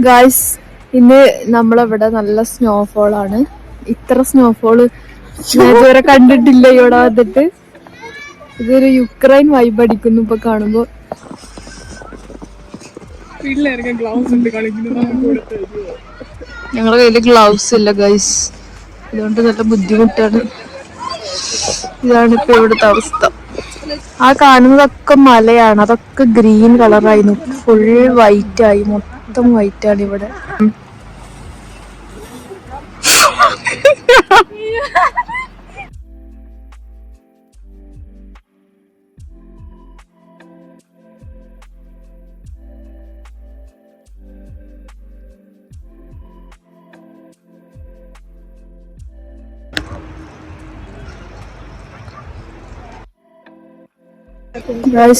Guys, ഇന്ന് നമ്മളവിടെ നല്ല സ്നോഫോൾ ആണ്. ഇത്ര സ്നോഫോള് ഞാൻ ഇതുവരെ കണ്ടിട്ടില്ല ഇവിടെ വന്നിട്ട്. ഇതൊരു യുക്രൈൻ വൈബ് അടിക്കുന്നു ഇപ്പൊ കാണുമ്പോ. ഞങ്ങളുടെ കയ്യില് ഗ്ലൗസ് ഇല്ല ഗൈസ്, അതുകൊണ്ട് നല്ല ബുദ്ധിമുട്ടാണ്. ഇതാണ് ഇപ്പൊ ഇവിടുത്തെ അവസ്ഥ. ആ കാണുന്നതൊക്കെ മലയാണ്, അതൊക്കെ ഗ്രീൻ കളറായിരുന്നു, ഫുൾ വൈറ്റ് ആയി, മൊത്തം വൈറ്റ് ആണ് ഇവിടെ.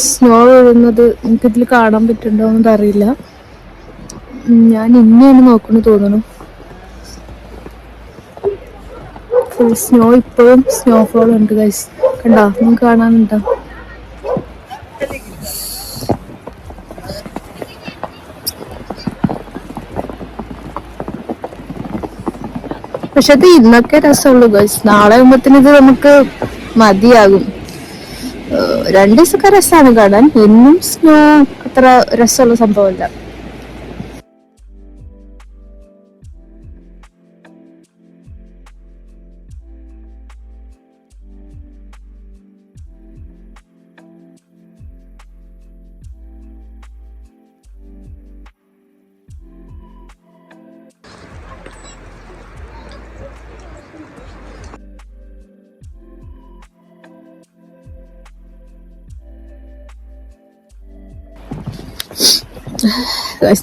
സ്നോ വീഴുന്നത് എനിക്കിതിൽ കാണാൻ പറ്റുന്നുണ്ടോന്ന് അറിയില്ല. ഞാൻ ഇന്നെയാണ് നോക്കുന്നു തോന്നുന്നു. ഫുൾ സ്നോ, ഇപ്പോഴും സ്നോഫോൾ ഉണ്ട് ഗൈസ്. കണ്ടോ, നിങ്ങൾക്ക് കാണാനുണ്ടോ? പക്ഷെ അത് ഇന്നൊക്കെ രസമുള്ളൂ ഗൈസ്. നാളെ ആകുമ്പത്തിന് ഇത് നമുക്ക് മതിയാകും. 2 ദിവസമൊക്കെ രസമാണ് കാണാൻ. എന്നും സ്നോ അത്ര രസമുള്ള സംഭവമല്ല.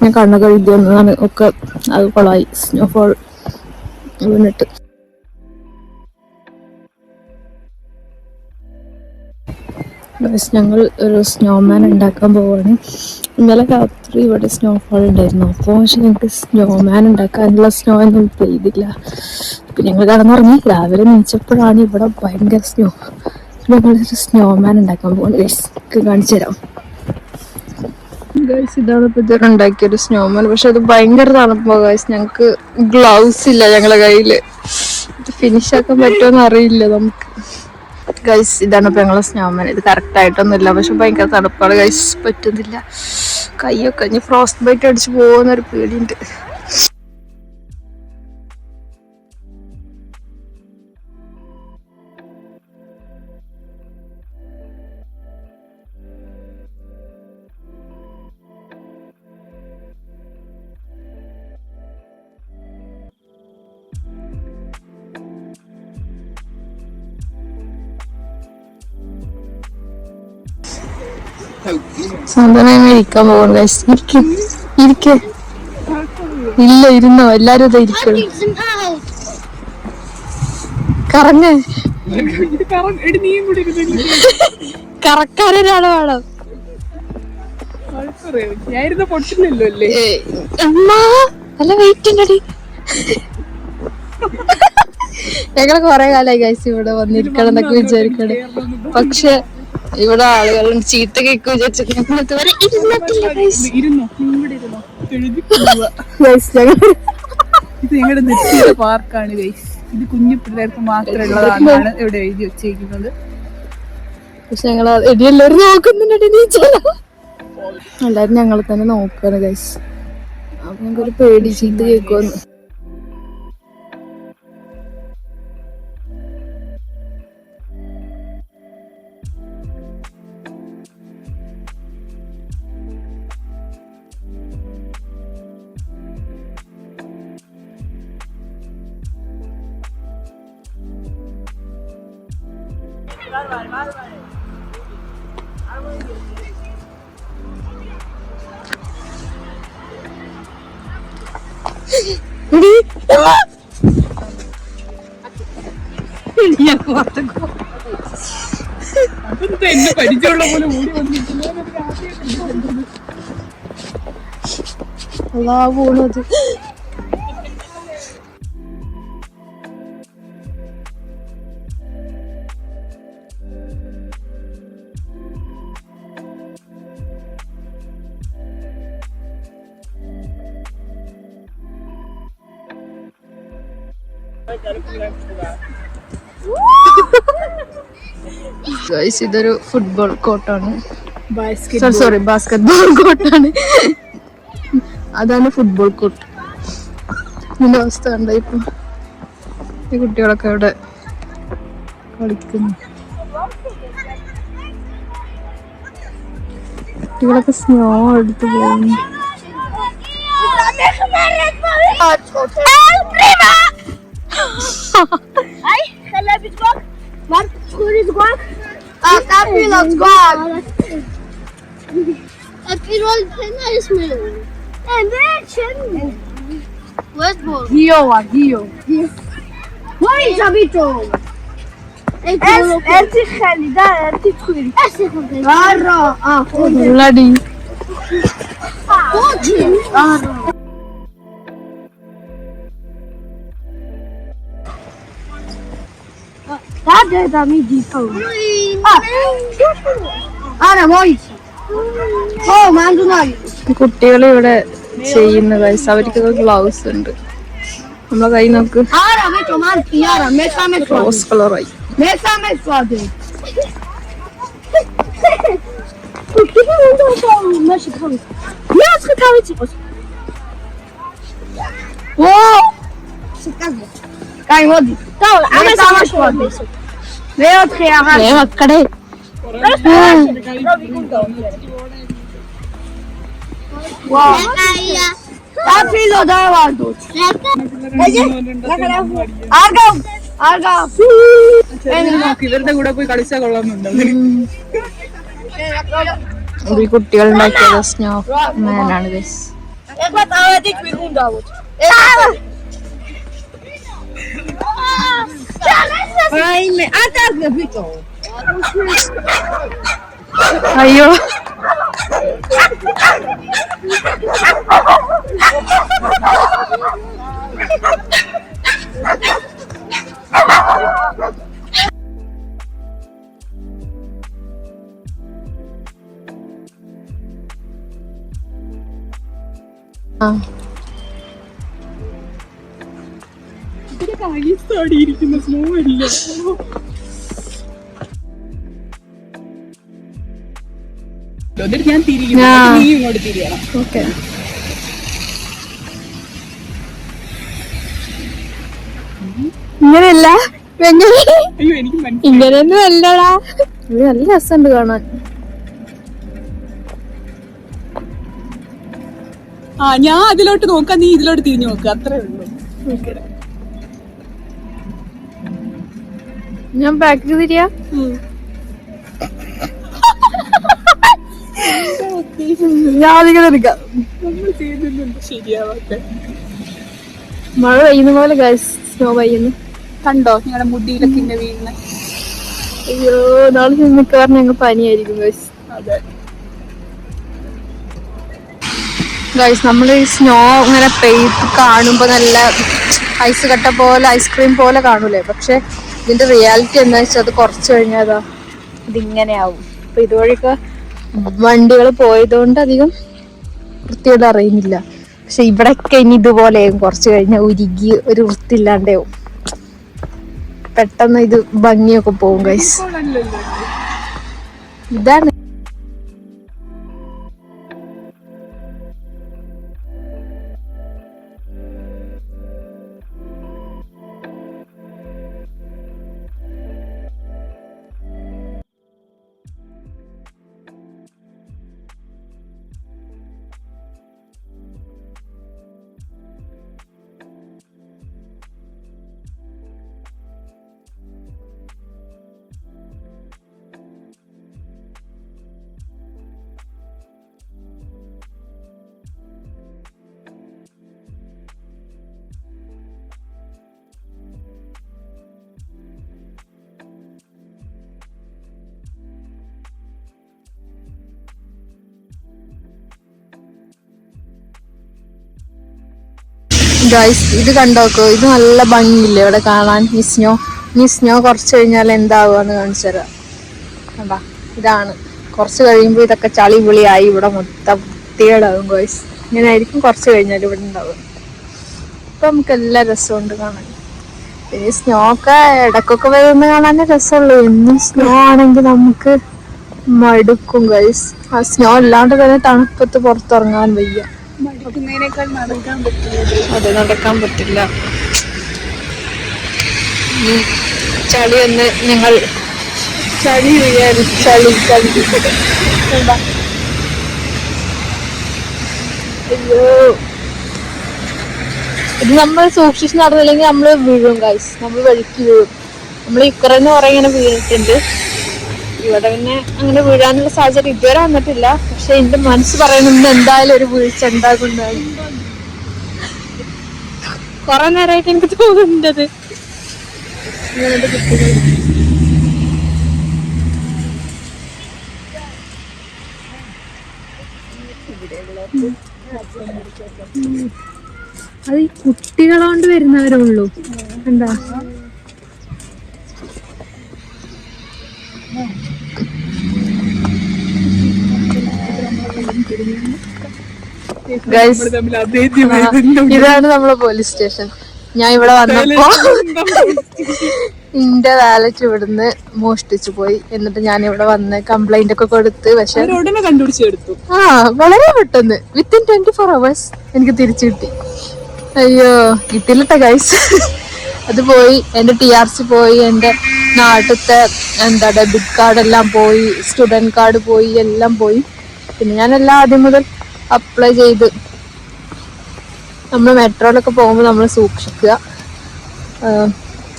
ഞാൻ കണ്ണൊക്കെ എഴുതി വന്നതാണ്, ഒക്കെ അത് കൊളായി. സ്നോഫോൾ വീണിട്ട്. ഞങ്ങൾ ഒരു സ്നോമാൻ ഉണ്ടാക്കാൻ പോവാണ്. ഇന്നലെ രാത്രി ഇവിടെ സ്നോഫോൾ ഉണ്ടായിരുന്നു, അപ്പോൾ പക്ഷെ ഞങ്ങൾക്ക് സ്നോമാൻ ഉണ്ടാക്കാനുള്ള സ്നോ ഒന്നും പെയ്തില്ല. പിന്നെ ഞങ്ങൾ കിടന്നുറങ്ങി. രാവിലെ നീച്ചപ്പോഴാണ് ഇവിടെ ഭയങ്കര സ്നോ. ഞങ്ങളൊരു സ്നോമാൻ ഉണ്ടാക്കാൻ പോവാണ് ഗൈസ്, കാണിച്ചു തരാം. ഗൈസ്, ഇതാണ് ഇപ്പൊ ഇതുവരെ ഉണ്ടാക്കിയൊരു സ്നോമാൻ. പക്ഷെ അത് ഭയങ്കര തണുപ്പോ ഗൈസ്. ഞങ്ങക്ക് ഗ്ലൗസ് ഇല്ല ഞങ്ങളെ കയ്യില്. ഇത് ഫിനിഷ് ആക്കാൻ പറ്റുമോന്ന് അറിയില്ല നമുക്ക്. ഗൈസ്, ഇതാണ് ഇപ്പൊ ഞങ്ങളെ സ്നോമാൻ. ഇത് കറക്റ്റ് ആയിട്ടൊന്നും ഇല്ല, പക്ഷെ ഭയങ്കര തണുപ്പാണ് ഗൈസ്, പറ്റുന്നില്ല. കൈയൊക്കെ ഇനി ഫ്രോസ്റ്റ് ബൈറ്റ് അടിച്ച് പോകുന്നൊരു പേടിയുണ്ട്. സാന്ത്വനം ഇരിക്കാൻ പോകുന്നു ഗൈസ്. ഇരിക്കേ ഇല്ല, ഇരുന്നോ, എല്ലാരും ഇതാ ഇരിക്കണം. കറങ്ങ്, കറക്കാനൊരാള് വേണം. നല്ല വെയിറ്റ് ഉണ്ടടി. ഞങ്ങള് കൊറേ കാലായി ഗൈസ് ഇവിടെ വന്നിരിക്കണം എന്നൊക്കെ വിചാരിക്കണം. പക്ഷെ ഇവിടെ ആളുകൾ ചീത്ത കേക്ക് വിചാരിച്ചിട്ട് ഞങ്ങൾ ഇതുവരെ ഇരുന്നിട്ടില്ല ഗൈസ്. ഇത് ഞങ്ങളുടെ നെറ്റിയുടെ പാർക്കാണ് ഗൈസ്. ഇത് കുഞ്ഞു പിള്ളേർക്ക് മാത്രമുള്ളതാണ് ഇവിടെ എഴുതി വെച്ചിരിക്കുന്നത്. പക്ഷെ ഞങ്ങൾ എല്ലാവരും നോക്കുന്നുണ്ട്. എല്ലാരും ഞങ്ങളെ തന്നെ നോക്കാണ് ഗൈസ്. അപ്പൊ ഞങ്ങൾക്കൊരു പേടി, ചീത്ത കേൾക്കുമെന്ന്. എന്നെ പരിചയമുള്ള പോലെ ഓടി വന്നിട്ടില്ല. പോണത് ഗൈസ് ഇതൊരു ഫുട്ബോൾ കോർട്ടാണ്. ബാസ്കറ്റ് സോറി ബാസ്കറ്റ്ബോൾ കോർട്ടാണ്. അതാണ് ഫുട്ബോൾ കോർട്ട്. ഇതിന്റെ അവസ്ഥ കണ്ട ഇപ്പൊ ഈ കുട്ടികളൊക്കെ ഇവിടെ കളിക്കുന്നു. കുട്ടികളൊക്കെ സ്നോ എടുത്ത് പോകുന്നു. ഉള്ളടി കുട്ടികൾ ഇവിടെ ചെയ്യുന്ന ഗൈസ്. അവർക്കൊക്കെ ഗ്ലൗസ് ഉണ്ട്. നമ്മളെ കൈ നോക്ക് റോസ് കളറായി. മക്കളെ ഇവരുടെ കൂടെ പോയി കളിച്ചാൽ കൊള്ളാമെന്നുണ്ടോ? ഈ കുട്ടികൾ ഉണ്ടാക്കിയത് സ്നോ മാനാണ് ഗൈസ്. അയ്യോ ിരിക്കുന്ന സ്നോ ഇല്ല. ഞാൻ തിരിക്കുന്നു, നീ ഇങ്ങോട്ട് തിരിയണം. ഓക്കെ ഇങ്ങനെയല്ല അയ്യോ എനിക്ക് മനസ്സിലായി. ഇങ്ങനെയൊന്നും അല്ലടാ. ഇത് നല്ല രസമുണ്ട് കാണാൻ. ഞാൻ അതിലോട്ട് നോക്കാം, നീ ഇതിലോട്ട് തിരിഞ്ഞു നോക്കുക, അത്രേ ഉള്ളൂ. ഞാൻ ബാക്കിൽ തിരിയാ. ഞാൻ അധികം എടുക്കാം. നമ്മൾ ചെയ്തിട്ടുണ്ട് ശരിയാവാത്ത. മഴ പെയ്യുന്ന പോലെ ഗൈസ് സ്നോ പെയ്യുന്നു. കണ്ടോ ഞങ്ങളുടെ മുടിയിലൊക്കെ ഇന്നെ വീഴുന്ന. അയ്യോ നാളെ മിക്കവാറും ഞങ്ങൾ പനിയായിരിക്കും ഗൈസ്. അതെ ഗൈസ് നമ്മൾ ഈ സ്നോ ഇങ്ങനെ പെയ്ത് കാണുമ്പോ നല്ല ഐസ് കട്ട പോലെ ഐസ്ക്രീം പോലെ കാണൂലേ, പക്ഷെ ഇതിന്റെ റിയാലിറ്റി എന്താ വെച്ചാൽ അത് കുറച്ച് കഴിഞ്ഞാൽ ഇതിങ്ങനെ ആവും. അപ്പൊ ഇതുവഴിയൊക്കെ വണ്ടികൾ പോയതുകൊണ്ട് അധികം വൃത്തിയോട് അറിയുന്നില്ല. പക്ഷെ ഇവിടെയൊക്കെ ഇനി ഇതുപോലെ കുറച്ച് കഴിഞ്ഞാൽ ഉരുകി ഒരു വൃത്തിയില്ലാണ്ടാവും. പെട്ടെന്ന് ഇത് ഭംഗിയൊക്കെ പോകും ഗൈസ്. ഇതാണ് ഗൈസ് ഇത് കണ്ടോക്കോ, ഇത് നല്ല ഭംഗിയില്ലേ ഇവിടെ കാണാൻ. ഈ സ്നോ കുറച്ച് കഴിഞ്ഞാൽ എന്താവുകയെന്ന് കാണിച്ചു തരാം. കണ്ടാ ഇതാണ്. കുറച്ച് കഴിയുമ്പോൾ ഇതൊക്കെ ചളി വിളിയായി ഇവിടെ മൊത്തം വൃത്തികേടാവും ഗൈസ്. ഇങ്ങനെ ആയിരിക്കും കുറച്ച് കഴിഞ്ഞാൽ ഇവിടെ ഉണ്ടാവുക. ഇപ്പൊ നമുക്ക് എല്ലാ രസമുണ്ട് കാണാൻ. പിന്നെ സ്നോ ഒക്കെ ഇടക്കൊക്കെ വരുന്ന കാണാൻ രസമുള്ളൂ. എന്നും സ്നോ ആണെങ്കിൽ നമുക്ക് മടുക്കും ഗൈസ്. ആ സ്നോ ഇല്ലാണ്ട് തന്നെ തണുപ്പത്ത് പുറത്തിറങ്ങാൻ വയ്യ. മടുക്കുന്നതിനേക്കാൾ നടക്കാൻ പറ്റുന്നത്. അത് നടക്കാൻ പറ്റില്ല. ചളി ഒന്ന് ഞങ്ങൾ ചളി ചളി ചളി അയ്യോ, ഇത് നമ്മൾ സൂക്ഷിച്ച് നടന്നില്ലെങ്കിൽ നമ്മള് വീഴും ഗൈസ്. നമ്മൾ വഴുക്കി വീഴും. നമ്മൾ ഇക്കറന്ന് കുറെ ഇങ്ങനെ വീണിട്ടുണ്ട്. ഇവിടെ പിന്നെ അങ്ങനെ വീഴാനുള്ള സാഹചര്യം ഇതുവരെ വന്നിട്ടില്ല. പക്ഷെ എന്റെ മനസ്സ് പറയുന്നത് എന്തായാലും ഒരു വീഴ്ച ഉണ്ടാകുന്നതാണ്. കൊറേ നേരമായിട്ട് എനിക്ക് തോന്നുന്നത്. അത് ഈ കുട്ടികളോണ്ട് വരുന്നവരുള്ളൂ. എന്താ ഇതാണ് നമ്മളെ പോലീസ് സ്റ്റേഷൻ. ഞാൻ ഇവിടെ വന്നപ്പോ എന്റെ വാലറ്റ് ഇവിടുന്ന് മോഷ്ടിച്ചു പോയി. എന്നിട്ട് ഞാൻ ഇവിടെ വന്ന് കംപ്ലൈന്റ് ഒക്കെ കൊടുത്ത്. പക്ഷെ കണ്ടുപിടിച്ചെടുത്തു. ആ വളരെ പെട്ടെന്ന് വിത്തിൻ 24 hours എനിക്ക് തിരിച്ചു കിട്ടി. അയ്യോ കിട്ടില്ലട്ടെ ഗൈസ്. അത് പോയി. എന്റെ TRC പോയി, എന്റെ നാട്ടിലത്തെ എന്താ ഡെബിറ്റ് കാർഡ് എല്ലാം പോയി, സ്റ്റുഡന്റ് കാർഡ് പോയി, എല്ലാം പോയി. പിന്നെ ഞാനെല്ലാം ആദ്യം മുതൽ അപ്ലൈ ചെയ്ത്. നമ്മൾ മെട്രോയിലൊക്കെ പോകുമ്പോൾ നമ്മൾ സൂക്ഷിക്കുക.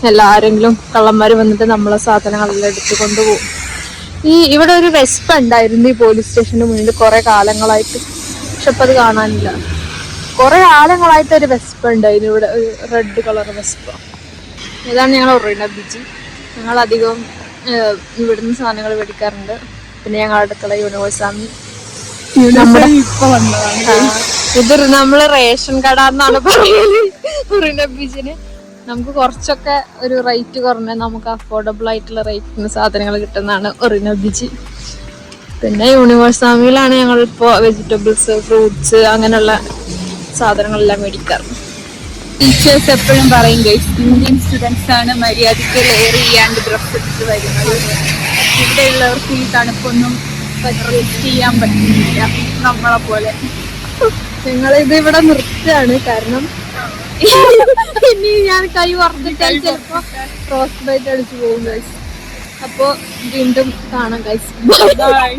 എല്ലാരെങ്കിലും കള്ളന്മാർ വന്നിട്ട് നമ്മളെ സാധനങ്ങളെല്ലാം എടുത്തു കൊണ്ടുപോകും. ഇവിടെ ഒരു വെസ്പ ഉണ്ടായിരുന്നു ഈ പോലീസ് സ്റ്റേഷന്റെ മുന്നിൽ കുറെ കാലങ്ങളായിട്ട്. പക്ഷെ ഇപ്പൊ അത് കാണാനില്ല. കുറെ കാലങ്ങളായിട്ട് ഒരു വെസ്പ ഉണ്ടായിരുന്നു ഇവിടെ, ഒരു റെഡ് കളർ വെസ്പ. ഇതാണ് ഞങ്ങൾ ഒറീന ബീച്ച്. ഞങ്ങൾ അധികം ഇവിടുന്ന് സാധനങ്ങൾ മേടിക്കാറുണ്ട്. പിന്നെ ഞങ്ങളുടെ അടുത്തുള്ള യൂണിവേഴ്സാണ്. ഇത് നമ്മള് റേഷൻ കട എന്നാണ് പറയല് ഒറീന ബീച്ചിന്. നമുക്ക് കുറച്ചൊക്കെ ഒരു റേറ്റ് കുറഞ്ഞ, നമുക്ക് അഫോർഡബിൾ ആയിട്ടുള്ള റേറ്റിന് സാധനങ്ങൾ കിട്ടുന്നതാണ് ഒറീന ബീച്ച്. പിന്നെ യൂണിവേഴ്സാമിലാണ് ഞങ്ങളിപ്പോ വെജിറ്റബിൾസ്, ഫ്രൂട്ട്സ് അങ്ങനെയുള്ള സാധനങ്ങളെല്ലാം മേടിക്കാറ്. ടീച്ചേഴ്സ് എപ്പോഴും പറയും ഗൈസ്, ഇന്ത്യൻ സ്റ്റുഡൻസ് ആണ് മര്യാദയ്ക്ക് ലെയർ ചെയ്യാണ്ട് ഡ്രസ് എടുത്ത് വരുന്നത്. ഇവിടെയുള്ളവർക്ക് ഈ തണുപ്പൊന്നും ചെയ്യാൻ പറ്റുന്നില്ല നമ്മളെ പോലെ. ഞങ്ങളിത് ഇവിടെ നിർത്തുകയാണ്. കാരണം ഇനി ഞാൻ കൈ വറന്നിട്ടാൽ ചിലപ്പോ ഫ്രോസ്റ്റ് ബൈറ്റ് അടിച്ചു പോകും ഗൈസ്. അപ്പൊ വീണ്ടും കാണാം ഗൈസ്. ബൈ.